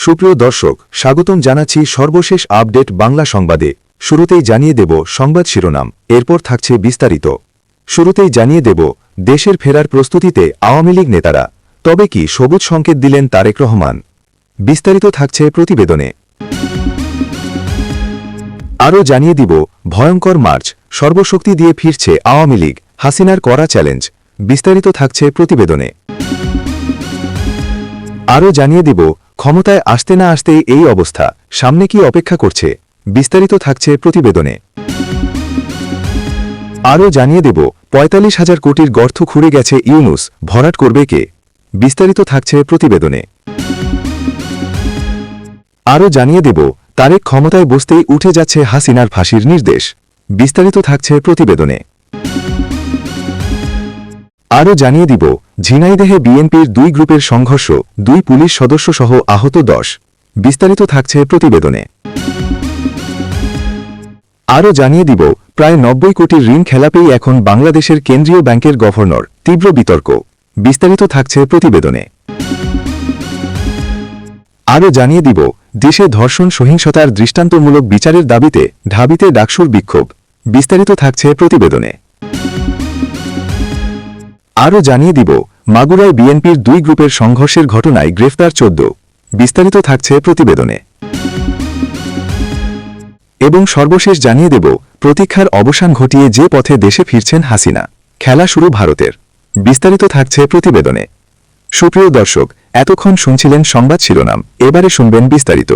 সুপ্রিয় দর্শক, স্বাগতম জানাচ্ছি সর্বশেষ আপডেট বাংলা সংবাদে। শুরুতেই জানিয়ে দেব সংবাদ শিরোনাম, এরপর থাকছে বিস্তারিত। শুরুতেই জানিয়ে দেব দেশের ফেরার প্রস্তুতিতে আওয়ামী লীগ নেতারা, তবে কি সবুজ সংকেত দিলেন তারেক রহমান? বিস্তারিত থাকছে প্রতিবেদনে। আরও জানিয়ে দিব ভয়ঙ্কর মার্চ, সর্বশক্তি দিয়ে ফিরছে আওয়ামী লীগ, হাসিনার কড়া চ্যালেঞ্জ। বিস্তারিত থাকছে প্রতিবেদনে। আরও জানিয়ে দিব ক্ষমতায় আসতে না আসতেই এই অবস্থা, সামনে কি অপেক্ষা করছে? বিস্তারিত থাকছে প্রতিবেদনে। আরও জানিয়ে দেব ৪৫,০০০ কোটির গর্ত খুঁড়ে গেছে ইউনূস, ভরাট করবে কে? বিস্তারিত থাকছে প্রতিবেদনে। আরও জানিয়ে দেব তারেক ক্ষমতায় বসতেই উঠে যাচ্ছে হাসিনার ফাঁসির নির্দেশ। বিস্তারিত থাকছে প্রতিবেদনে। আরও জানিয়ে দিব ঝিনাইদহে বিএনপির ২ গ্রুপের সংঘর্ষ, ২ পুলিশ সদস্যসহ আহত ১০। বিস্তারিত থাকছে প্রতিবেদনে। আরও জানিয়ে দিব প্রায় ৯০ কোটির ঋণ খেলাপেই এখন বাংলাদেশের কেন্দ্রীয় ব্যাংকের গভর্নর, তীব্র বিতর্ক। বিস্তারিত থাকছে প্রতিবেদনে। আরও জানিয়ে দিব দেশে ধর্ষণ সহিংসতার দৃষ্টান্তমূলক বিচারের দাবিতে ঢাবিতে ডাকসুর বিক্ষোভ। বিস্তারিত থাকছে প্রতিবেদনে। আরও জানিয়ে দিব মাগুরায় বিএনপির ২ গ্রুপের সংঘর্ষের ঘটনায় গ্রেফতার ১৪। বিস্তারিত থাকছে প্রতিবেদনে। এবং সর্বশেষ জানিয়ে দেব প্রতীক্ষার অবসান ঘটিয়ে যে পথে দেশে ফিরছেন হাসিনা, খেলা শুরু ভারতের। বিস্তারিত থাকছে প্রতিবেদনে। সুপ্রিয় দর্শক, এতক্ষণ শুনছিলেন সংবাদ শিরোনাম, এবারে শুনবেন বিস্তারিত।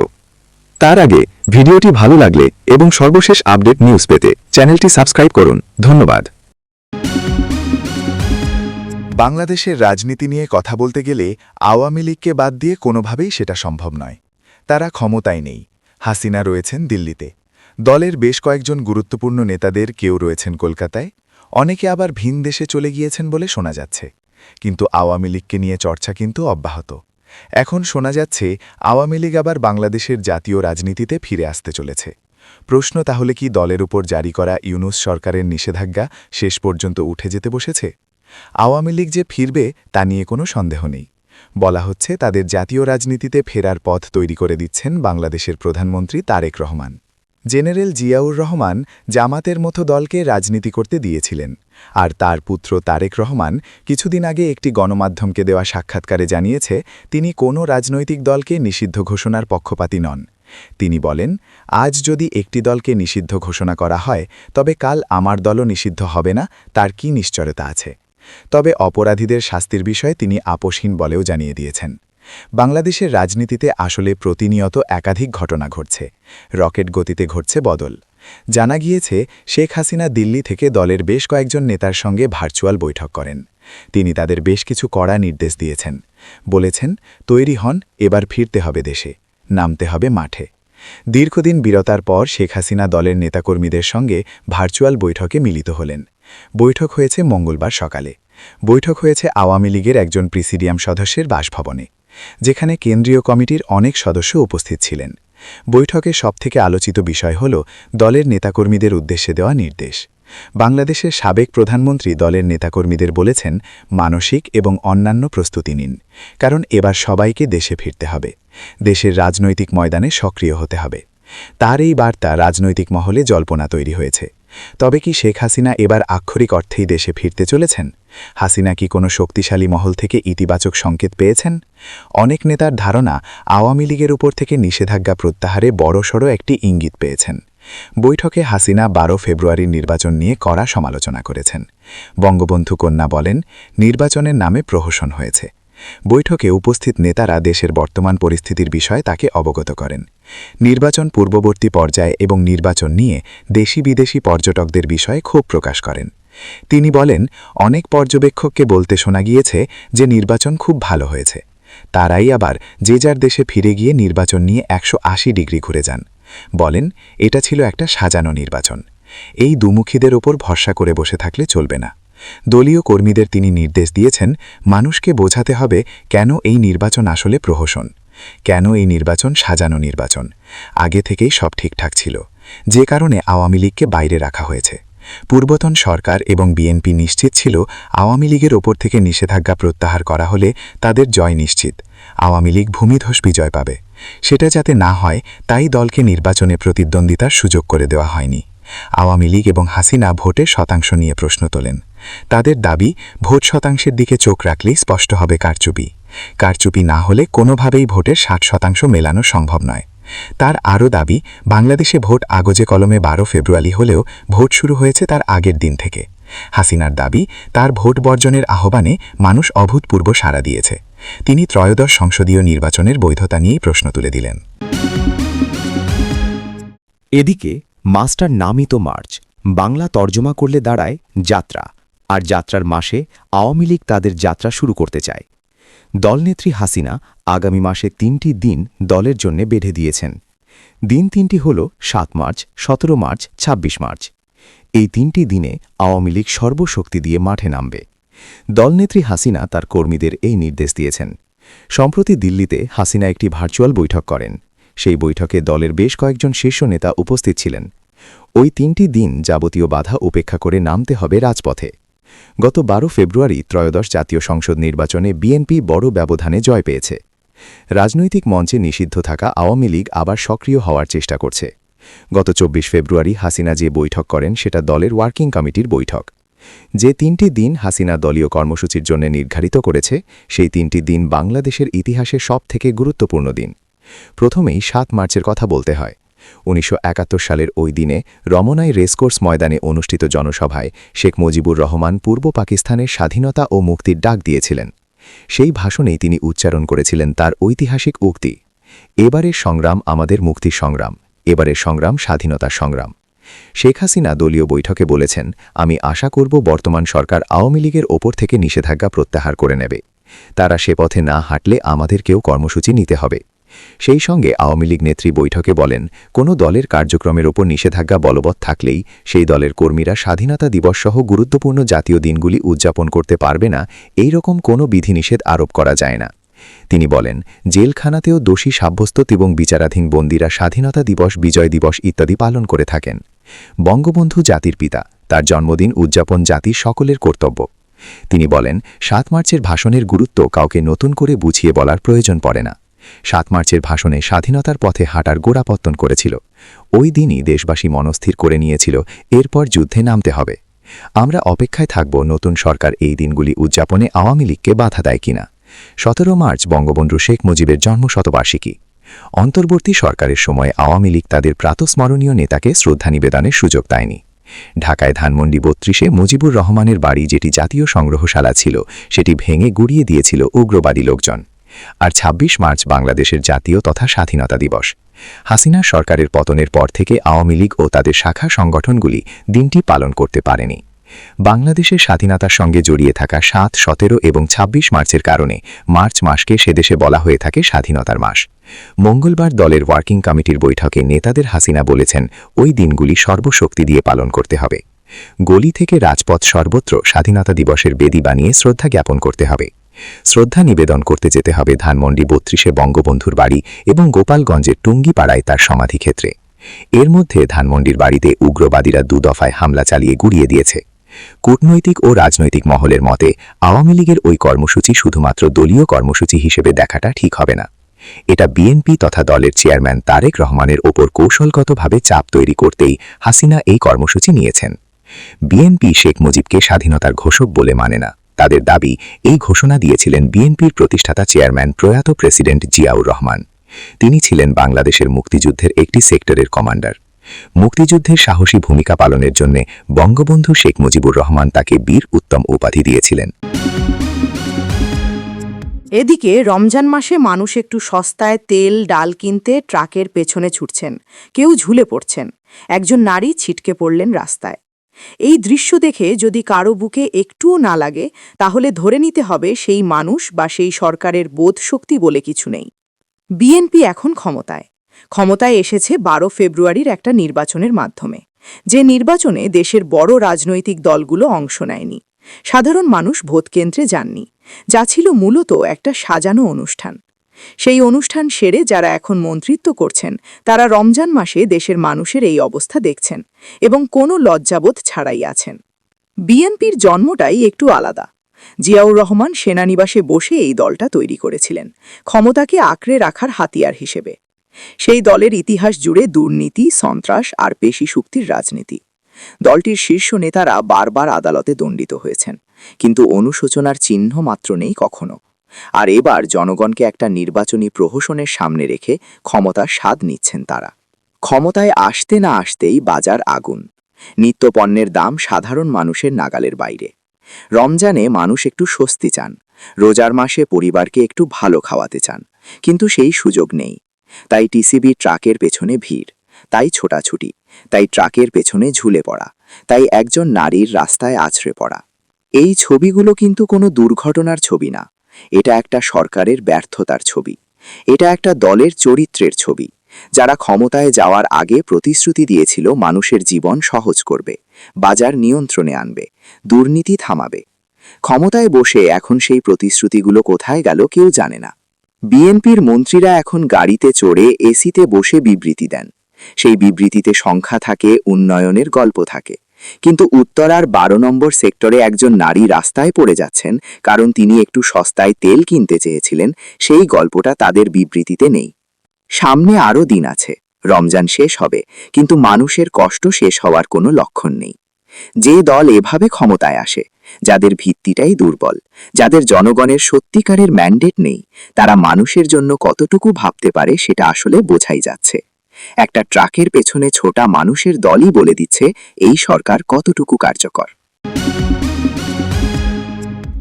তার আগে ভিডিওটি ভালো লাগলে এবং সর্বশেষ আপডেট নিউজ পেতে চ্যানেলটি সাবস্ক্রাইব করুন। ধন্যবাদ। বাংলাদেশের রাজনীতি নিয়ে কথা বলতে গেলে আওয়ামী লীগকে বাদ দিয়ে কোনোভাবেই সেটা সম্ভব নয়। তারা ক্ষমতায় নেই। হাসিনা রয়েছেন দিল্লিতে। দলের বেশ কয়েকজন গুরুত্বপূর্ণ নেতাদের কেউ রয়েছেন কলকাতায়, অনেকে আবার ভিন দেশে চলে গিয়েছেন বলে শোনা যাচ্ছে। কিন্তু আওয়ামী লীগকে নিয়ে চর্চা কিন্তু অব্যাহত। এখন শোনা যাচ্ছে আওয়ামী লীগ আবার বাংলাদেশের জাতীয় রাজনীতিতে ফিরে আসতে চলেছে। প্রশ্ন তাহলে কি দলের উপর জারি করা ইউনূস সরকারের নিষেধাজ্ঞা শেষ পর্যন্ত উঠে যেতে বসেছে? আওয়ামী লীগ যে ফিরবে তা নিয়ে কোনো সন্দেহ নেই। বলা হচ্ছে তাদের জাতীয় রাজনীতিতে ফেরার পথ তৈরি করে দিচ্ছেন বাংলাদেশের প্রধানমন্ত্রী তারেক রহমান। জেনারেল জিয়াউর রহমান জামাতের মতো দলকে রাজনীতি করতে দিয়েছিলেন, আর তার পুত্র তারেক রহমান কিছুদিন আগে একটি গণমাধ্যমকে দেওয়া সাক্ষাৎকারে জানিয়েছে তিনি কোনো রাজনৈতিক দলকে নিষিদ্ধ ঘোষণার পক্ষপাতী নন। তিনি বলেন, আজ যদি একটি দলকে নিষিদ্ধ ঘোষণা করা হয় তবে কাল আমার দলও নিষিদ্ধ হবে না, তার কি নিশ্চয়তা আছে? তবে অপরাধীদের শাস্তির বিষয়ে তিনি আপোষহীন বলেও জানিয়ে দিয়েছেন। বাংলাদেশের রাজনীতিতে আসলে প্রতিনিয়ত একাধিক ঘটনা ঘটছে। রকেট গতিতে ঘটছে বদল। জানা গিয়েছে শেখ হাসিনা দিল্লি থেকে দলের বেশ কয়েকজন নেতার সঙ্গে ভার্চুয়াল বৈঠক করেন। তিনি তাদের বেশ কিছু কড়া নির্দেশ দিয়েছেন। বলেছেন, তৈরি হন, এবার ফিরতে হবে দেশে, নামতে হবে মাঠে। দীর্ঘদিন বিরতার পর শেখ হাসিনা দলের নেতাকর্মীদের সঙ্গে ভার্চুয়াল বৈঠকে মিলিত হলেন। বৈঠক হয়েছে মঙ্গলবার সকালে। বৈঠক হয়েছে আওয়ামী লীগের একজন প্রেসিডিয়াম সদস্যের বাসভবনে, যেখানে কেন্দ্রীয় কমিটির অনেক সদস্য উপস্থিত ছিলেন। বৈঠকে সবথেকে আলোচিত বিষয় হল দলের নেতাকর্মীদের উদ্দেশ্যে দেওয়া নির্দেশ। বাংলাদেশের সাবেক প্রধানমন্ত্রী দলের নেতাকর্মীদের বলেছেন, মানসিক এবং অন্যান্য প্রস্তুতি নিন, কারণ এবার সবাইকে দেশে ফিরতে হবে, দেশের রাজনৈতিক ময়দানে সক্রিয় হতে হবে। তার এই বার্তা রাজনৈতিক মহলে জল্পনা তৈরি হয়েছে। তবে কি শেখ হাসিনা এবার আক্ষরিক অর্থেই দেশে ফিরতে চলেছেন? হাসিনা কি কোনো শক্তিশালী মহল থেকে ইতিবাচক সংকেত পেয়েছেন? অনেক নেতার ধারণা আওয়ামী লীগের উপর থেকে নিষেধাজ্ঞা প্রত্যাহারে বড়সড় একটি ইঙ্গিত পেয়েছেন। বৈঠকে হাসিনা ১২ ফেব্রুয়ারির নির্বাচন নিয়ে কড়া সমালোচনা করেছেন। বঙ্গবন্ধু কন্যা বলেন, নির্বাচনের নামে প্রহসন হয়েছে। বৈঠকে উপস্থিত নেতারা দেশের বর্তমান পরিস্থিতির বিষয়ে তাকে অবগত করেন। নির্বাচন পূর্ববর্তী পর্যায়ে এবং নির্বাচন নিয়ে দেশি বিদেশি পর্যটকদের বিষয়ে ক্ষোভ প্রকাশ করেন। তিনি বলেন, অনেক পর্যবেক্ষককে বলতে শোনা গিয়েছে যে নির্বাচন খুব ভালো হয়েছে। তারাই আবার যে যার দেশে ফিরে গিয়ে নির্বাচন নিয়ে ১৮০ ডিগ্রি ঘুরে যান। বলেন, এটা ছিল একটা সাজানো নির্বাচন। এই দুমুখীদের ওপর ভরসা করে বসে থাকলে চলবে না। দলীয় কর্মীদের তিনি নির্দেশ দিয়েছেন, মানুষকে বোঝাতে হবে কেন এই নির্বাচন আসলে প্রহসন, কেন এই নির্বাচন সাজানো নির্বাচন। আগে থেকেই সব ঠিকঠাক ছিল, যে কারণে আওয়ামী লীগকে বাইরে রাখা হয়েছে। পূর্বতন সরকার এবং বিএনপি নিশ্চিত ছিল আওয়ামী লীগের ওপর থেকে নিষেধাজ্ঞা প্রত্যাহার করা হলে তাদের জয় নিশ্চিত, আওয়ামী লীগ ভূমিধস বিজয় পাবে। সেটা যাতে না হয় তাই দলকে নির্বাচনে প্রতিদ্বন্দ্বিতার সুযোগ করে দেওয়া হয়নি। আওয়ামী লীগ এবং হাসিনা ভোটের শতাংশ নিয়ে প্রশ্ন তোলেন। তাদের দাবি, ভোট শতাংশের দিকে চোখ রাখলেই স্পষ্ট হবে কারচুপি। কারচুপি না হলে কোনোভাবেই ভোটের 60% মেলানো সম্ভব নয়। তার আরও দাবি, বাংলাদেশে ভোট আগজে কলমে 12 ফেব্রুয়ারি হলেও ভোট শুরু হয়েছে তার আগের দিন থেকে। হাসিনার দাবি, তার ভোট বর্জনের আহ্বানে মানুষ অভূতপূর্ব সাড়া দিয়েছে। তিনি ত্রয়োদশ সংসদীয় নির্বাচনের বৈধতা নিয়েই প্রশ্ন তুলে দিলেন। এদিকে মাস্টার নামই তো মার্চ, বাংলা তর্জমা করলে দাঁড়ায় যাত্রা, আর যাত্রার মাসে আওয়ামী লীগ তাদের যাত্রা শুরু করতে চায়। দলনেত্রী হাসিনা আগামী মাসে 3টি দিন দলের জন্য বেঁধে দিয়েছেন। দিন 3টি হল 7 মার্চ, 17 মার্চ, 26 মার্চ। এই 3টি দিনে আওয়ামী লীগ সর্বশক্তি দিয়ে মাঠে নামবে। দলনেত্রী হাসিনা তার কর্মীদের এই নির্দেশ দিয়েছেন। সম্প্রতি দিল্লিতে হাসিনা একটি ভার্চুয়াল বৈঠক করেন। সেই বৈঠকে দলের বেশ কয়েকজন শীর্ষ নেতা উপস্থিত ছিলেন। ওই 3টি দিন যাবতীয় বাধা উপেক্ষা করে নামতে হবে রাজপথে। গত 12 ফেব্রুয়ারি ত্রয়োদশ জাতীয় সংসদ নির্বাচনে বিএনপি বড় ব্যবধানে জয় পেয়েছে। রাজনৈতিক মঞ্চে নিষিদ্ধ থাকা আওয়ামী লীগ আবার সক্রিয় হওয়ার চেষ্টা করছে। গত 24 ফেব্রুয়ারি হাসিনা যে বৈঠক করেন সেটা দলের ওয়ার্কিং কমিটির বৈঠক। যে 3টি দিন হাসিনা দলীয় কর্মসূচির জন্য নির্ধারিত করেছে, সেই 3টি দিন বাংলাদেশের ইতিহাসে সবথেকে গুরুত্বপূর্ণ দিন। প্রথমেই 7 মার্চের কথা বলতে হয়। 1971 সালের ওই দিনে রমনায় রেসকোর্স ময়দানে অনুষ্ঠিত জনসভায় শেখ মুজিবুর রহমান পূর্ব পাকিস্তানের স্বাধীনতা ও মুক্তির ডাক দিয়েছিলেন। সেই ভাষণেই তিনি উচ্চারণ করেছিলেন তার ঐতিহাসিক উক্তি, এবারের সংগ্রাম আমাদের মুক্তির সংগ্রাম, এবারের সংগ্রাম স্বাধীনতার সংগ্রাম। শেখ হাসিনা দলীয় বৈঠকে বলেছেন, আমি আশা করব বর্তমান সরকার আওয়ামী লীগের ওপর থেকে নিষেধাজ্ঞা প্রত্যাহার করে নেবে। তারা সে পথে না হাঁটলে আমাদেরকেও কর্মসূচি নিতে হবে। সেই সঙ্গে আওয়ামী লীগ নেত্রী বৈঠকে বলেন, কোনো দলের কার্যক্রমের ওপর নিষেধাজ্ঞা বলবৎ থাকলেই সেই দলের কর্মীরা স্বাধীনতা দিবসসহ গুরুত্বপূর্ণ জাতীয় দিনগুলি উদযাপন করতে পারবে না, এই রকম কোনো বিধিনিষেধ আরোপ করা যায় না। তিনি বলেন, জেলখানাতেও দোষী সাব্যস্ত এবং বিচারাধীন বন্দীরা স্বাধীনতা দিবস, বিজয় দিবস ইত্যাদি পালন করে থাকেন। বঙ্গবন্ধু জাতির পিতা, তার জন্মদিন উদযাপন জাতির সকলের কর্তব্য। তিনি বলেন, 7 মার্চের ভাষণের গুরুত্ব কাউকে নতুন করে বুঝিয়ে বলার প্রয়োজন পড়ে না। 7 মার্চের ভাষণে স্বাধীনতার পথে হাঁটার গোড়াপত্তন করেছিল। ওই দিনই দেশবাসী মনস্থির করে নিয়েছিল, এরপর যুদ্ধে নামতে হবে। আমরা অপেক্ষায় থাকব নতুন সরকার এই দিনগুলি উদযাপনে আওয়ামী লীগকে বাধা দেয় কিনা। 17 মার্চ বঙ্গবন্ধু শেখ মুজিবের জন্মশতবার্ষিকী। অন্তর্বর্তী সরকারের সময় আওয়ামী লীগ তাদের প্রাতঃস্মরণীয় নেতাকে শ্রদ্ধা নিবেদনের সুযোগ দেয়নি। ঢাকায় ধানমন্ডি 32-এ মুজিবুর রহমানের বাড়ি, যেটি জাতীয় সংগ্রহশালা ছিল, সেটি ভেঙে গুড়িয়ে দিয়েছিল উগ্রবাদী লোকজন। আর 26 মার্চ বাংলাদেশের জাতীয় তথা স্বাধীনতা দিবস। হাসিনা সরকারের পতনের পর থেকে আওয়ামী লীগ ও তাদের শাখা সংগঠনগুলি দিনটি পালন করতে পারেনি। বাংলাদেশের স্বাধীনতার সঙ্গে জড়িয়ে থাকা 7, 17 এবং 26 মার্চের কারণে মার্চ মাসকে সেদেশে বলা হয়ে থাকে স্বাধীনতার মাস। মঙ্গলবার দলের ওয়ার্কিং কমিটির বৈঠকে নেতাদের হাসিনা বলেছেন, ওই দিনগুলি সর্বশক্তি দিয়ে পালন করতে হবে। গলি থেকে রাজপথ সর্বত্র স্বাধীনতা দিবসের বেদি বানিয়ে শ্রদ্ধা জ্ঞাপন করতে হবে। শ্রদ্ধা নিবেদন করতে যেতে হবে ধানমন্ডি 32-এ বঙ্গবন্ধুর বাড়ি এবং গোপালগঞ্জের টুঙ্গিপাড়ায় তার সমাধিক্ষেত্রে। এর মধ্যে ধানমন্ডির বাড়িতে উগ্রবাদীরা 2 দফায় হামলা চালিয়ে গুড়িয়ে দিয়েছে। কূটনৈতিক ও রাজনৈতিক মহলের মতে আওয়ামী লীগের ওই কর্মসূচি শুধুমাত্র দলীয় কর্মসূচি হিসেবে দেখাটা ঠিক হবে না। এটা বিএনপি তথা দলের চেয়ারম্যান তারেক রহমানের ওপর কৌশলগতভাবে চাপ তৈরি করতেই হাসিনা এই কর্মসূচি নিয়েছেন। বিএনপি শেখ মুজিবকে স্বাধীনতার ঘোষক বলে মানে না। তাদের দাবি, এই ঘোষণা দিয়েছিলেন বিএনপির প্রতিষ্ঠাতা চেয়ারম্যান প্রয়াত প্রেসিডেন্ট জিয়াউর রহমান। তিনি ছিলেন বাংলাদেশের মুক্তিযুদ্ধের একটি সেক্টরের কমান্ডার। মুক্তিযুদ্ধের সাহসী ভূমিকা পালনের জন্য বঙ্গবন্ধু শেখ মুজিবুর রহমান তাকে বীর উত্তম উপাধি দিয়েছিলেন। এদিকে রমজান মাসে মানুষ একটু সস্তায় তেল ডাল কিনতে ট্রাকের পেছনে ছুটছেন, কেউ ঝুলে পড়ছেন, একজন নারী ছিটকে পড়লেন রাস্তায়। এই দৃশ্য দেখে যদি কারো বুকে একটুও না লাগে, তাহলে ধরে নিতে হবে সেই মানুষ বা সেই সরকারের বোধশক্তি বলে কিছু নেই। বিএনপি এখন ক্ষমতায় এসেছে 12 ফেব্রুয়ারির একটা নির্বাচনের মাধ্যমে, যে নির্বাচনে দেশের বড় রাজনৈতিক দলগুলো অংশ নেয়নি। সাধারণ মানুষ ভোটকেন্দ্রে যাননি, যা ছিল মূলত একটা সাজানো অনুষ্ঠান। সেই অনুষ্ঠান সেরে যারা এখন মন্ত্রিত্ব করছেন, তারা রমজান মাসে দেশের মানুষের এই অবস্থা দেখছেন এবং কোনো লজ্জাবোধ ছাড়াই আছেন। বিএনপির জন্মটাই একটু আলাদা। জিয়াউর রহমান সেনানিবাসে বসে এই দলটা তৈরি করেছিলেন ক্ষমতাকে আঁকড়ে রাখার হাতিয়ার হিসেবে। সেই দলের ইতিহাস জুড়ে দুর্নীতি, সন্ত্রাস আর পেশি শক্তির রাজনীতি। দলটির শীর্ষ নেতারা বারবার আদালতে দণ্ডিত হয়েছেন, কিন্তু অনুশোচনার চিহ্ন মাত্র নেই কখনো। আর এবার জনগণকে একটা নির্বাচনী প্রহসনের সামনে রেখে ক্ষমতার স্বাদ নিচ্ছেন তারা। ক্ষমতায় আসতে না আসতেই বাজার আগুন। নিত্যপণ্যের দাম সাধারণ মানুষের নাগালের বাইরে। রমজানে মানুষ একটু স্বস্তি চান, রোজার মাসে পরিবারকে একটু ভালো খাওয়াতে চান, কিন্তু সেই সুযোগ নেই। তাই টিসিবি ট্রাকের পেছনে ভিড়, তাই ছোটাছুটি, তাই ট্রাকের পেছনে ঝুলে পড়া, তাই একজন নারীর রাস্তায় আছড়ে পড়া। এই ছবিগুলো কিন্তু কোনো দুর্ঘটনার ছবি না, এটা একটা সরকারের ব্যর্থতার ছবি। এটা একটা দলের চরিত্রের ছবি, যারা ক্ষমতায় যাওয়ার আগে প্রতিশ্রুতি দিয়েছিল মানুষের জীবন সহজ করবে, বাজার নিয়ন্ত্রণে আনবে, দুর্নীতি থামাবে। ক্ষমতায় বসে এখন সেই প্রতিশ্রুতিগুলো কোথায় গেল কেউ জানে না। বিএনপির মন্ত্রীরা এখন গাড়িতে চড়ে এসিতে বসে বিবৃতি দেন। সেই বিবৃতিতে সংখ্যা থাকে, উন্নয়নের গল্প থাকে, কিন্তু উত্তরার 12 নম্বর সেক্টরে একজন নারী রাস্তায় পড়ে যাচ্ছেন কারণ তিনি একটু সস্তায় তেল কিনতে চেয়েছিলেন, সেই গল্পটা তাদের বিবৃতিতে নেই। সামনে আরও দিন আছে, রমজান শেষ হবে, কিন্তু মানুষের কষ্ট শেষ হওয়ার কোনো লক্ষণ নেই। যে দল এভাবে ক্ষমতায় আসে, যাদের ভিত্তিটাই দুর্বল, যাদের জনগণের সত্যিকারের ম্যান্ডেট নেই, তারা মানুষের জন্য কতটুকু ভাবতে পারে সেটা আসলে বোঝাই যাচ্ছে। একটা ট্রাকের পেছনে ছোটা মানুষের দলই বলে দিচ্ছে এই সরকার কতটুকু কার্যকর।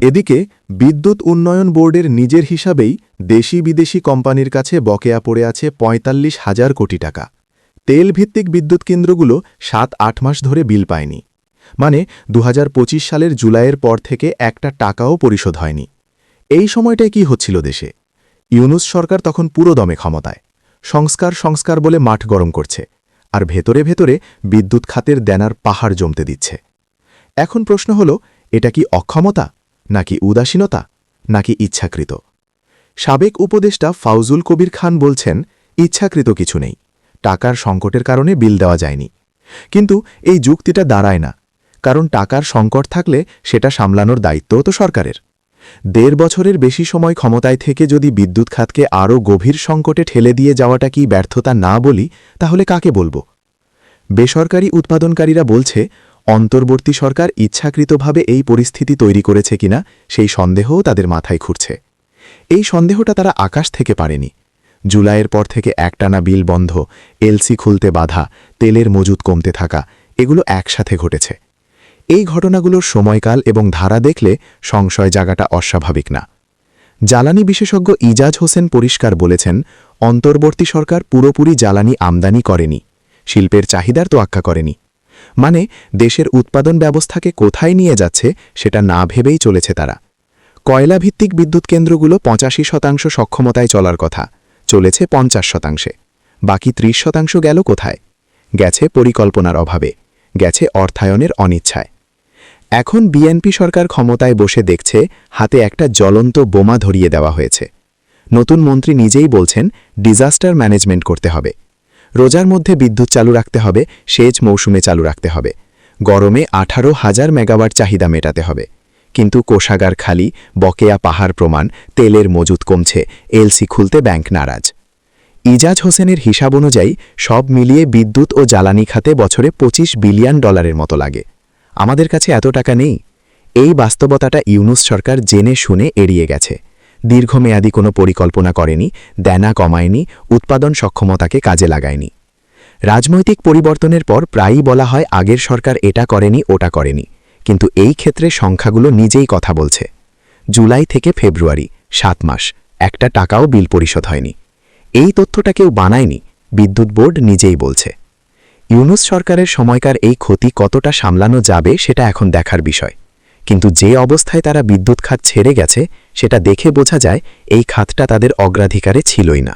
এদিকে বিদ্যুৎ উন্নয়ন বোর্ডের নিজের হিসাবেই দেশি বিদেশি কোম্পানির কাছে বকেয়া পড়ে আছে ৪৫,০০০ কোটি টাকা। তেলভিত্তিক বিদ্যুৎ কেন্দ্রগুলো ৭-৮ মাস ধরে বিল পায়নি, মানে ২০২৫ সালের জুলাইয়ের পর থেকে একটা টাকাও পরিশোধ হয়নি। এই সময়টায় কি হচ্ছিল দেশে? ইউনূস সরকার তখন পুরো দমে ক্ষমতায়, সংস্কার বলে মাঠ গরম করছে, আর ভেতরে ভেতরে বিদ্যুৎ খাতের দেনার পাহাড় জমতে দিচ্ছে। এখন প্রশ্ন হল, এটা কি অক্ষমতা, নাকি উদাসীনতা, নাকি ইচ্ছাকৃত? সাবেক উপদেষ্টা ফাউজুল কবির খান বলছেন, ইচ্ছাকৃত কিছু নেই, টাকার সংকটের কারণে বিল দেওয়া যায়নি। কিন্তু এই যুক্তিটা দাঁড়ায় না, কারণ টাকার সংকট থাকলে সেটা সামলানোর দায়িত্বও তো সরকারের। ১.৫ বছরের বেশি সময় ক্ষমতায় থেকে যদি বিদ্যুৎ খাতকে আরও গভীর সংকটে ঠেলে দিয়ে যাওয়াটা কি ব্যর্থতা না বলি, তাহলে কাকে বলবো? বেসরকারি উৎপাদনকারীরা বলছে, অন্তর্বর্তী সরকার ইচ্ছাকৃতভাবে এই পরিস্থিতি তৈরি করেছে কিনা সেই সন্দেহও তাদের মাথায় ঘুরছে। এই সন্দেহটা তারা আকাশ থেকে পারেনি। জুলাইয়ের পর থেকে একটানা বিল বন্ধ, এলসি খুলতে বাধা, তেলের মজুত কমতে থাকা, এগুলো একসাথে ঘটেছে। এই ঘটনাগুলোর সময়কাল এবং ধারা দেখলে সংশয় জাগাটা অস্বাভাবিক না। জ্বালানি বিশেষজ্ঞ ইজাজ হোসেন পরিষ্কার বলেছেন, অন্তর্বর্তী সরকার পুরোপুরি জ্বালানি আমদানি করেনি, শিল্পের চাহিদার তোয়াক্কা করেনি। মানে দেশের উৎপাদন ব্যবস্থাকে কোথায় নিয়ে যাচ্ছে সেটা না ভেবেই চলেছে তারা। কয়লাভিত্তিক বিদ্যুৎ কেন্দ্রগুলো ৮৫% সক্ষমতায় চলার কথা, চলেছে ৫০%। বাকি ৩০% গেল কোথায়? গেছে পরিকল্পনার অভাবে, গেছে অর্থায়নের অনিচ্ছায়। এখন বিএনপি সরকার ক্ষমতায় বসে দেখছে হাতে একটা জ্বলন্ত বোমা ধরিয়ে দেওয়া হয়েছে। নতুন মন্ত্রী নিজেই বলছেন, ডিজাস্টার ম্যানেজমেন্ট করতে হবে। রোজার মধ্যে বিদ্যুৎ চালু রাখতে হবে, সেচ মৌসুমে চালু রাখতে হবে, গরমে ১৮,০০০ মেগাওয়াট চাহিদা মেটাতে হবে। কিন্তু কোষাগার খালি, বকেয়া পাহাড় প্রমাণ, তেলের মজুত কমছে, এলসি খুলতে ব্যাংক নারাজ। ইজাজ হোসেনের হিসাব অনুযায়ী সব মিলিয়ে বিদ্যুৎ ও জ্বালানি খাতে বছরে $২৫ বিলিয়ন মতো লাগে। আমাদের কাছে এত টাকা নেই। এই বাস্তবতাটা ইউনূস সরকার জেনে শুনে এড়িয়ে গেছে। দীর্ঘমেয়াদী কোনো পরিকল্পনা করেনি, দেনা কমায়নি, উৎপাদন সক্ষমতাকে কাজে লাগায়নি। রাজনৈতিক পরিবর্তনের পর প্রায়ই বলা হয় আগের সরকার এটা করেনি, ওটা করেনি, কিন্তু এই ক্ষেত্রে সংখ্যাগুলো নিজেই কথা বলছে। জুলাই থেকে ফেব্রুয়ারি ৭ মাস, একটা টাকাও বিল পরিশোধ হয়নি। এই তথ্যটা কেউ বানায়নি, বিদ্যুৎ বোর্ড নিজেই বলছে। ইউনূস সরকারের সময়কার এই ক্ষতি কতটা সামলানো যাবে সেটা এখন দেখার বিষয়, কিন্তু যে অবস্থায় তারা বিদ্যুৎ খাত ছেড়ে গেছে সেটা দেখে বোঝা যায় এই খাতটা তাদের অগ্রাধিকারে ছিলই না।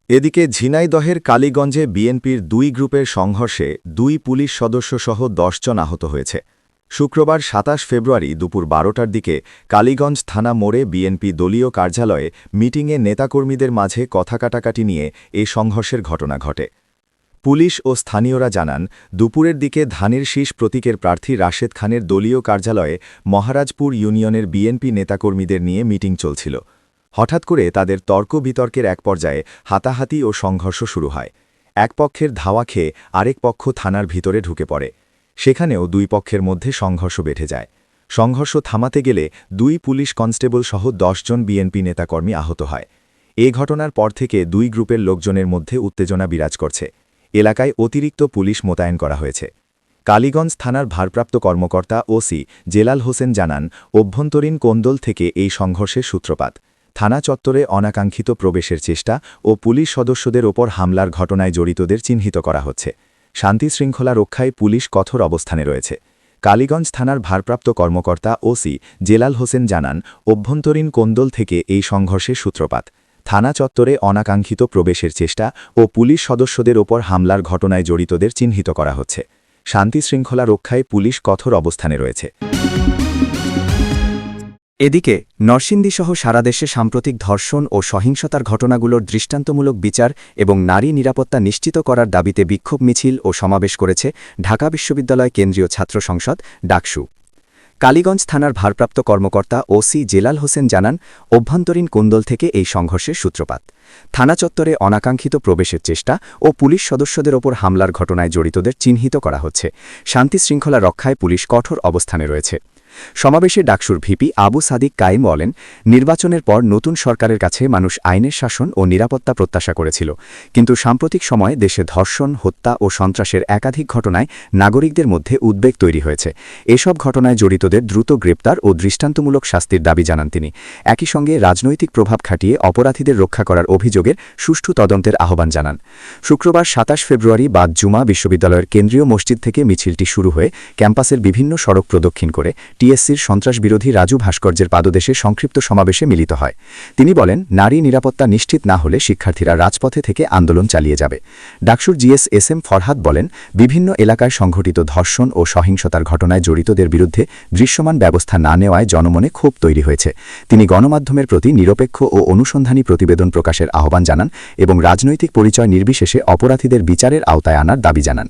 এদিকে ঝিনাইদহের কালীগঞ্জে বিএনপির ২ গ্রুপের সংঘর্ষে ২ পুলিশ সদস্যসহ ১০ জন আহত হয়েছে। শুক্রবার ২৭ ফেব্রুয়ারি দুপুর ১২টার দিকে কালীগঞ্জ থানা মোড়ে বিএনপি দলীয় কার্যালয়ে মিটিংয়ে নেতাকর্মীদের মাঝে কথা কাটাকাটি নিয়ে এ সংঘর্ষের ঘটনা ঘটে। পুলিশ ও স্থানীয়রা জানান, দুপুরের দিকে ধানের শীষ প্রতীকের প্রার্থী রাশেদ খানের দলীয় কার্যালয়ে মহারাজপুর ইউনিয়নের বিএনপি নেতাকর্মীদের নিয়ে মিটিং চলছিল। হঠাৎ করে তাদের তর্ক বিতর্কের এক পর্যায়ে হাতাহাতি ও সংঘর্ষ শুরু হয়। এক পক্ষের ধাওয়া খেয়ে আরেক পক্ষ থানার ভিতরে ঢুকে পড়ে। সেখানেও দুই পক্ষের মধ্যে সংঘর্ষ বেঁধে যায়। সংঘর্ষ থামাতে গেলে 2 পুলিশ কনস্টেবল সহ 10 জন বিএনপি নেতাকর্মী আহত হয়। এ ঘটনার পর থেকে 2 গ্রুপের লোকজনের মধ্যে উত্তেজনা বিরাজ করছে। এলাকায় অতিরিক্ত পুলিশ মোতায়েন করা হয়েছে। কালীগঞ্জ থানার ভারপ্রাপ্ত কর্মকর্তা ওসি জেলাল হোসেন জানান, অভ্যন্তরীণ কোন্দল থেকে এই সংঘর্ষের সূত্রপাত। থানা চত্বরে অনাকাঙ্ক্ষিত প্রবেশের চেষ্টা ও পুলিশ সদস্যদের ওপর হামলার ঘটনায় জড়িতদের চিহ্নিত করা হচ্ছে। শান্তি শৃঙ্খলা রক্ষায় পুলিশ কঠোর অবস্থানে রয়েছে। কালীগঞ্জ থানার ভারপ্রাপ্ত কর্মকর্তা ওসি জেলাল হোসেন জানান, অভ্যন্তরীণ কোন্দল থেকে এই সংঘর্ষের সূত্রপাত। থানা চত্বরে অনাকাঙ্ক্ষিত প্রবেশের চেষ্টা ও পুলিশ সদস্যদের ওপর হামলার ঘটনায় জড়িতদের চিহ্নিত করা হচ্ছে। শান্তি শৃঙ্খলা রক্ষায় পুলিশ কঠোর অবস্থানে রয়েছে। এদিকে নরসিংদীসহ সারা দেশে সাম্প্রতিক ধর্ষণ ও সহিংসতার ঘটনাগুলোর দৃষ্টান্তমূলক বিচার এবং নারী নিরাপত্তা নিশ্চিত করার দাবিতে বিক্ষোভ মিছিল ও সমাবেশ করেছে ঢাকা বিশ্ববিদ্যালয় কেন্দ্রীয় ছাত্র সংসদ ডাকসু। কালীগঞ্জ থানার ভারপ্রাপ্ত কর্মকর্তা ওসি জেলাল হোসেন জানান, অভ্যন্তরীণ কোন্দল থেকে এই সংঘর্ষের সূত্রপাত। থানা চত্বরে অনাকাঙ্ক্ষিত প্রবেশের চেষ্টা ও পুলিশ সদস্যদের ওপর হামলার ঘটনায় জড়িতদের চিহ্নিত করা হচ্ছে। শান্তি শৃঙ্খলা রক্ষায় পুলিশ কঠোর অবস্থানে রয়েছে। সমাবেশে ডাকসুর ভিপি আবু সাদিক কাইম বলেন, নির্বাচনের পর নতুন সরকারের কাছে মানুষ আইনের শাসন ও নিরাপত্তা প্রত্যাশা করেছিল, কিন্তু সাম্প্রতিক সময়ে দেশে ধর্ষণ, হত্যা ও সন্ত্রাসের একাধিক ঘটনায় নাগরিকদের মধ্যে উদ্বেগ তৈরি হয়েছে। এসব ঘটনায় জড়িতদের দ্রুত গ্রেপ্তার ও দৃষ্টান্তমূলক শাস্তির দাবি জানান তিনি। একই সঙ্গে রাজনৈতিক প্রভাব খাটিয়ে অপরাধীদের রক্ষা করার অভিযোগের সুষ্ঠু তদন্তের আহ্বান জানান। শুক্রবার 27 ফেব্রুয়ারি বাদ জুমা বিশ্ববিদ্যালয়ের কেন্দ্রীয় মসজিদ থেকে মিছিলটি শুরু হয়ে ক্যাম্পাসের বিভিন্ন সড়ক প্রদক্ষিণ করে টিএসসির সন্ত্রাসবিরোধী রাজু ভাস্কর্যের পাদদেশে সংক্ষিপ্ত সমাবেশে মিলিত হয়। তিনি বলেন, নারী নিরাপত্তা নিশ্চিত না হলে শিক্ষার্থীরা রাজপথে থেকে আন্দোলন চালিয়ে যাবে। ডাকসুর জিএস এসএম ফরহাদ বলেন, বিভিন্ন এলাকায় সংঘটিত ধর্ষণ ও সহিংসতার ঘটনায় জড়িতদের বিরুদ্ধে দৃশ্যমান ব্যবস্থা না নেওয়ায় জনমনে ক্ষোভ তৈরি হয়েছে। তিনি গণমাধ্যমের প্রতি নিরপেক্ষ ও অনুসন্ধানী প্রতিবেদন প্রকাশের আহ্বান জানান এবং রাজনৈতিক পরিচয় নির্বিশেষে অপরাধীদের বিচারের আওতায় আনার দাবি জানান।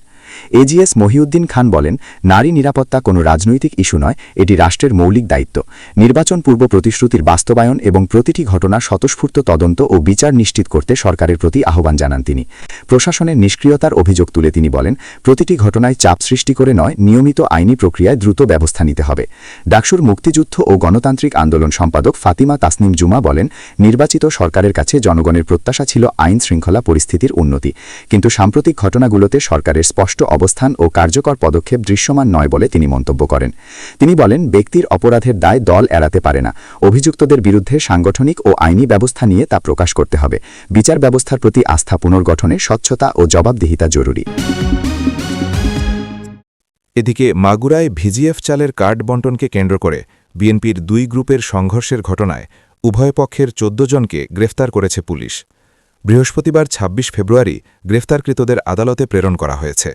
এজিএস মহিউদ্দিন খান বলেন, নারী নিরাপত্তা কোনো রাজনৈতিক ইস্যু নয়, এটি রাষ্ট্রের মৌলিক দায়িত্ব। নির্বাচন পূর্ব প্রতিশ্রুতির বাস্তবায়ন এবং প্রতিটি ঘটনার স্বতঃস্ফূর্ত তদন্ত ও বিচার নিশ্চিত করতে সরকারের প্রতি আহ্বান জানান তিনি। প্রশাসনের নিষ্ক্রিয়তার অভিযোগ তুলে তিনি বলেন, প্রতিটি ঘটনায় চাপ সৃষ্টি করে নয়, নিয়মিত আইনি প্রক্রিয়ায় দ্রুত ব্যবস্থা নিতে হবে। ডাকসুর মুক্তিযুদ্ধ ও গণতান্ত্রিক আন্দোলন সম্পাদক ফাতিমা তাসনিম জুমা বলেন, নির্বাচিত সরকারের কাছে জনগণের প্রত্যাশা ছিল আইন শৃঙ্খলা পরিস্থিতির উন্নতি, কিন্তু সাম্প্রতিক ঘটনাগুলোতে সরকারের স্পষ্ট অবস্থান ও কার্যকর পদক্ষেপ দৃশ্যমান নয় বলে তিনি মন্তব্য করেন। তিনি বলেন, ব্যক্তির অপরাধের দায় দল এড়াতে পারে না। অভিযুক্তদের বিরুদ্ধে সাংগঠনিক ও আইনি ব্যবস্থা নিয়ে তা প্রকাশ করতে হবে। বিচার ব্যবস্থার প্রতি আস্থা পুনর্গঠনে স্বচ্ছতা ও জবাবদিহিতা জরুরি। এদিকে মাগুরায় ভিজিএফ চালের কার্ড বণ্টনকে কেন্দ্র করে বিএনপির 2 গ্রুপের সংঘর্ষের ঘটনায় উভয় পক্ষের 14 জনকে গ্রেফতার করেছে পুলিশ। বৃহস্পতিবার 26 ফেব্রুয়ারি গ্রেফতারকৃতদের আদালতে প্রেরণ করা হয়েছে।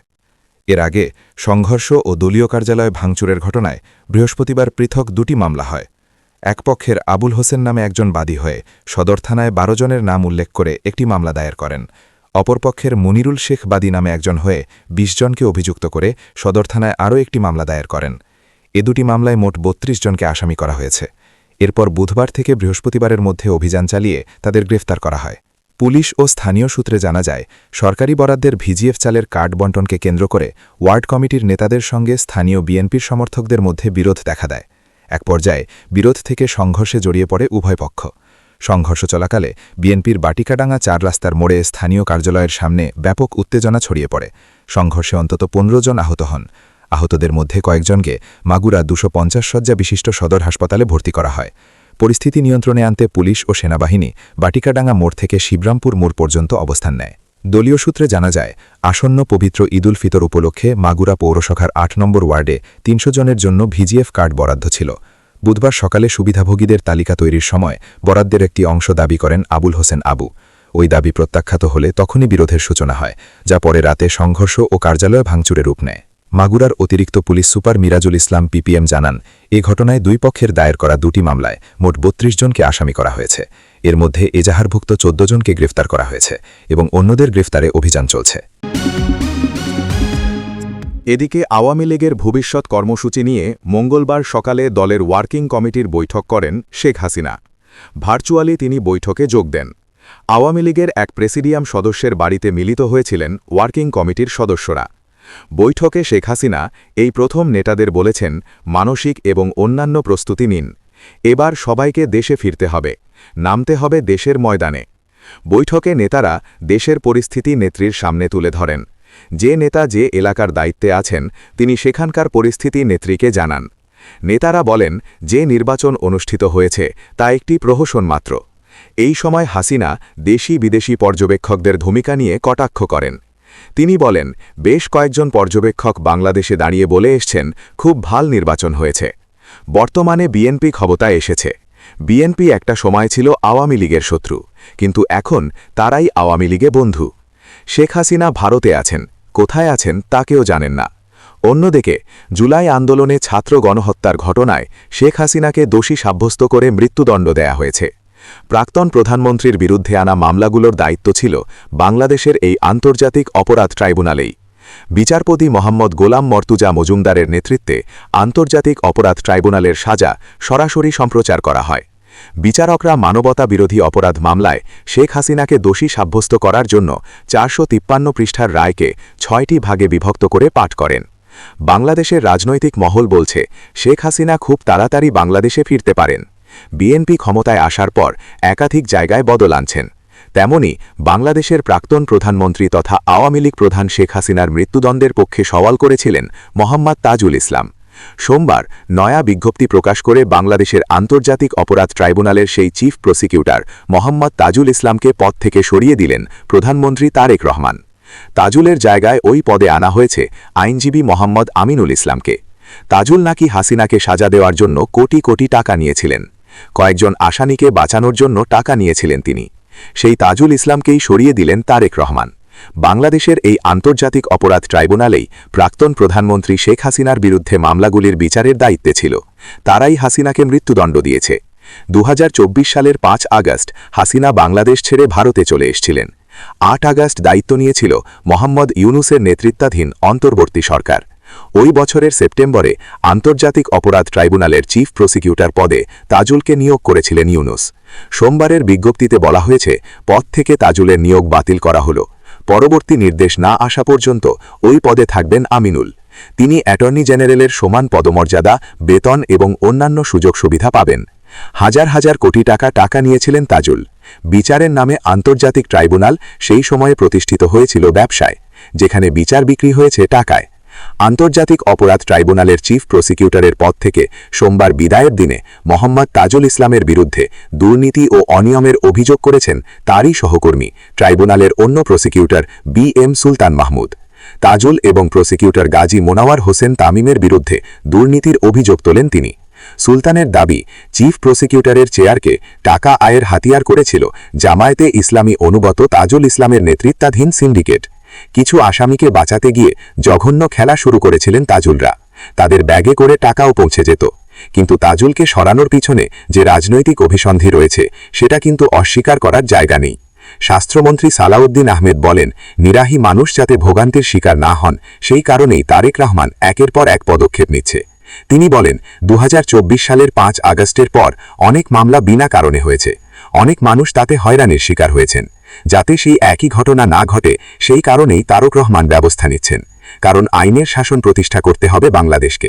এর আগে সংঘর্ষ ও দলীয় কার্যালয় ভাঙচুরের ঘটনায় বৃহস্পতিবার পৃথক 2টি মামলা হয়। এক পক্ষের আবুল হোসেন নামে একজন বাদী হয়ে সদর থানায় 12 জনের নাম উল্লেখ করে একটি মামলা দায়ের করেন। অপরপক্ষের মনিরুল শেখ বাদী নামে একজন হয়ে 20 জনকে অভিযুক্ত করে সদর থানায় আরও একটি মামলা দায়ের করেন। এ দুটি মামলায় মোট 32 জনকে আসামি করা হয়েছে। এরপর বুধবার থেকে বৃহস্পতিবারের মধ্যে অভিযান চালিয়ে তাদের গ্রেফতার করা হয়। পুলিশ ও স্থানীয় সূত্রে জানা যায়, সরকারি বরাদ্দের ভিজিএফ চালের কার্ড বণ্টনকে কেন্দ্র করে ওয়ার্ড কমিটির নেতাদের সঙ্গে স্থানীয় বিএনপির সমর্থকদের মধ্যে বিরোধ দেখা দেয়। এক পর্যায়ে বিরোধ থেকে সংঘর্ষে জড়িয়ে পড়ে উভয় পক্ষ। সংঘর্ষ চলাকালে বিএনপির বাটিকাডাঙ্গা 4 রাস্তার মোড়ে স্থানীয় কার্যালয়ের সামনে ব্যাপক উত্তেজনা ছড়িয়ে পড়ে। সংঘর্ষে অন্তত 15 জন আহত হন। আহতদের মধ্যে কয়েকজনকে মাগুরা 250 শয্যা বিশিষ্ট সদর হাসপাতালে ভর্তি করা হয়। পরিস্থিতি নিয়ন্ত্রণে আনতে পুলিশ ও সেনাবাহিনী বাটিকাডাঙ্গা মোড় থেকে শিবরামপুর মোড় পর্যন্ত অবস্থান নেয়। দলীয় সূত্রে জানা যায়, আসন্ন পবিত্র ঈদুল ফিতর উপলক্ষে মাগুরা পৌরসভার 8 নম্বর ওয়ার্ডে 300 জনের জন্য ভিজিএফ কার্ড বরাদ্দ ছিল। বুধবার সকালে সুবিধাভোগীদের তালিকা তৈরির সময় বরাদ্দের একটি অংশ দাবি করেন আবুল হোসেন আবু। ওই দাবি প্রত্যাখ্যাত হলে তখনই বিরোধের সূচনা হয়, যা পরে রাতে সংঘর্ষ ও কার্যালয় ভাঙচুরে রূপ নেয়। মাগুরার অতিরিক্ত পুলিশ সুপার মিরাজুল ইসলাম পিপিএম জানান, এ ঘটনায় 2 পক্ষের দায়ের করা 2টি মামলায় মোট 32 জনকে আসামি করা হয়েছে। এর মধ্যে এজাহারভুক্ত 14 জনকে গ্রেফতার করা হয়েছে এবং অন্যদের গ্রেফতারে অভিযান চলছে। এদিকে আওয়ামী লীগের ভবিষ্যৎ কর্মসূচি নিয়ে মঙ্গলবার সকালে দলের ওয়ার্কিং কমিটির বৈঠক করেন শেখ হাসিনা। ভার্চুয়ালি তিনি বৈঠকে যোগ দেন। আওয়ামী লীগের এক প্রেসিডিয়াম সদস্যের বাড়িতে মিলিত হয়েছিলেন ওয়ার্কিং কমিটির সদস্যরা। বৈঠকে শেখ হাসিনা এই প্রথম নেতাদের বলেছেন, মানসিক এবং অন্যান্য প্রস্তুতি নিন। এবার সবাইকে দেশে ফিরতে হবে, নামতে হবে দেশের ময়দানে। বৈঠকে নেতারা দেশের পরিস্থিতি নেত্রীর সামনে তুলে ধরেন। যে নেতা যে এলাকার দায়িত্বে আছেন তিনি সেখানকার পরিস্থিতি নেত্রীকে জানান। নেতারা বলেন, যে নির্বাচন অনুষ্ঠিত হয়েছে তা একটি প্রহসন মাত্র। এই সময় হাসিনা দেশি বিদেশি পর্যবেক্ষকদের ভূমিকা নিয়ে কটাক্ষ করেন। তিনি বলেন, বেশ কয়েকজন পর্যবেক্ষক বাংলাদেশে দাঁড়িয়ে বলে এসছেন খুব ভাল নির্বাচন হয়েছে। বর্তমানে বিএনপি ক্ষমতায় এসেছে। বিএনপি একটা সময় ছিল আওয়ামী লীগের শত্রু, কিন্তু এখন তারাই আওয়ামী লীগে বন্ধু। শেখ হাসিনা ভারতে আছেন, কোথায় আছেন তা কেউ জানেন না। অন্যদিকে জুলাই আন্দোলনে ছাত্র গণহত্যার ঘটনায় শেখ হাসিনাকে দোষী সাব্যস্ত করে মৃত্যুদণ্ড দেয়া হয়েছে। প্রাক্তন প্রধানমন্ত্রীর বিরুদ্ধে আনা মামলাগুলোর দায়িত্ব ছিল বাংলাদেশের এই আন্তর্জাতিক অপরাধ ট্রাইব্যুনালেই। বিচারপতি মোহাম্মদ গোলাম মর্তুজা মজুমদারের নেতৃত্বে আন্তর্জাতিক অপরাধ ট্রাইব্যুনালের সাজা সরাসরি সম্প্রচার করা হয়। বিচারকরা মানবতা বিরোধী অপরাধ মামলায় শেখ হাসিনাকে দোষী সাব্যস্ত করার জন্য 453 পৃষ্ঠার রায়কে 6টি ভাগে বিভক্ত করে পাঠ করেন। বাংলাদেশের রাজনৈতিক মহল বলছে, শেখ হাসিনা খুব তাড়াতাড়ি বাংলাদেশে ফিরতে পারেন। বিএনপি ক্ষমতায় আসার পর একাধিক জায়গায় বদল আনছেন। তেমনি বাংলাদেশের প্রাক্তন প্রধানমন্ত্রী তথা আওয়ামী লীগ প্রধান শেখ হাসিনার মৃত্যুদণ্ডের পক্ষে সওয়াল করেছিলেন মোহাম্মদ তাজুল ইসলাম। সোমবার নয়া বিজ্ঞপ্তি প্রকাশ করে বাংলাদেশের আন্তর্জাতিক অপরাধ ট্রাইব্যুনালের সেই চিফ প্রসিকিউটর মোহাম্মদ তাজুল ইসলামকে পদ থেকে সরিয়ে দিলেন প্রধানমন্ত্রী তারেক রহমান। তাজুলের জায়গায় ওই পদে আনা হয়েছে আইনজীবী মোহাম্মদ আমিনুল ইসলামকে। তাজুল নাকি হাসিনাকে সাজা দেওয়ার জন্য কোটি কোটি টাকা নিয়েছিলেন। কয়েকজন আসামিকে বাঁচানোর জন্য টাকা নিয়েছিলেন তিনি। সেই তাজুল ইসলামকেই সরিয়ে দিলেন তারেক রহমান। বাংলাদেশের এই আন্তর্জাতিক অপরাধ ট্রাইব্যুনালেই প্রাক্তন প্রধানমন্ত্রী শেখ হাসিনার বিরুদ্ধে মামলাগুলির বিচারের দায়িত্বে ছিল। তারাই হাসিনাকে মৃত্যুদণ্ড দিয়েছে। 2024 সালের 5 আগস্ট হাসিনা বাংলাদেশ ছেড়ে ভারতে চলে এসেছিলেন। 8 আগস্ট দায়িত্ব নিয়েছিল মোহাম্মদ ইউনুসের নেতৃত্বাধীন অন্তর্বর্তী সরকার। ওই বছরের সেপ্টেম্বরে আন্তর্জাতিক অপরাধ ট্রাইব্যুনালের চিফ প্রসিকিউটর পদে তাজুলকে নিয়োগ করেছিলেন ইউনুস। সোমবারের বিজ্ঞপ্তিতে বলা হয়েছে, পদ থেকে তাজুলের নিয়োগ বাতিল করা হল। পরবর্তী নির্দেশ না আসা পর্যন্ত ওই পদে থাকবেন আমিনুল। তিনি অ্যাটর্নি জেনারেলের সমান পদমর্যাদা, বেতন এবং অন্যান্য সুযোগ সুবিধা পাবেন। হাজার হাজার কোটি টাকা নিয়েছিলেন তাজুল। বিচারের নামে আন্তর্জাতিক ট্রাইব্যুনাল সেই সময়ে প্রতিষ্ঠিত হয়েছিল ব্যবসায়, যেখানে বিচার বিক্রি হয়েছে টাকায়। আন্তর্জাতিক অপরাধ ট্রাইব্যুনালের চিফ প্রসিকিউটরের পদ থেকে সোমবার বিদায়ের দিনে মোহাম্মদ তাজুল ইসলামের বিরুদ্ধে দুর্নীতি ও অনিয়মের অভিযোগ করেছেন তারই সহকর্মী ট্রাইব্যুনালের অন্য প্রসিকিউটর বি.এম. সুলতান মাহমুদ। তাজুল এবং প্রসিকিউটর গাজী মোনাওয়ার হোসেন তামিমের বিরুদ্ধে দুর্নীতির অভিযোগ তোলেন তিনি। সুলতানের দাবি, চিফ প্রসিকিউটরের চেয়ারকে টাকা আয়ের হাতিয়ার করেছিল জামায়াতে ইসলামী অনুগত তাজুল ইসলামের নেতৃত্বাধীন সিন্ডিকেট। কিছু আসামিকে বাঁচাতে গিয়ে জঘন্য খেলা শুরু করেছিলেন তাজুলরা। তাদের ব্যাগে করে টাকাও পৌঁছে যেত। কিন্তু তাজুলকে সরানোর পিছনে যে রাজনৈতিক অভিসন্ধি রয়েছে সেটা কিন্তু অস্বীকার করার জায়গা নেই। স্বাস্থ্যমন্ত্রী সালাউদ্দিন আহমেদ বলেন, নিরাহী মানুষ যাতে ভোগান্তির শিকার না হন সেই কারণেই তারেক রহমান একের পর এক পদক্ষেপ নিচ্ছে। তিনি বলেন, 2024 সালের 5 আগস্টের পর অনেক মামলা বিনা কারণে হয়েছে। অনেক মানুষ তাতে হয়রানির শিকার হয়েছেন। যাতে সেই একই ঘটনা না ঘটে সেই কারণেই তারেক রহমান ব্যবস্থা নিচ্ছেন। কারণ আইনের শাসন প্রতিষ্ঠা করতে হবে বাংলাদেশকে।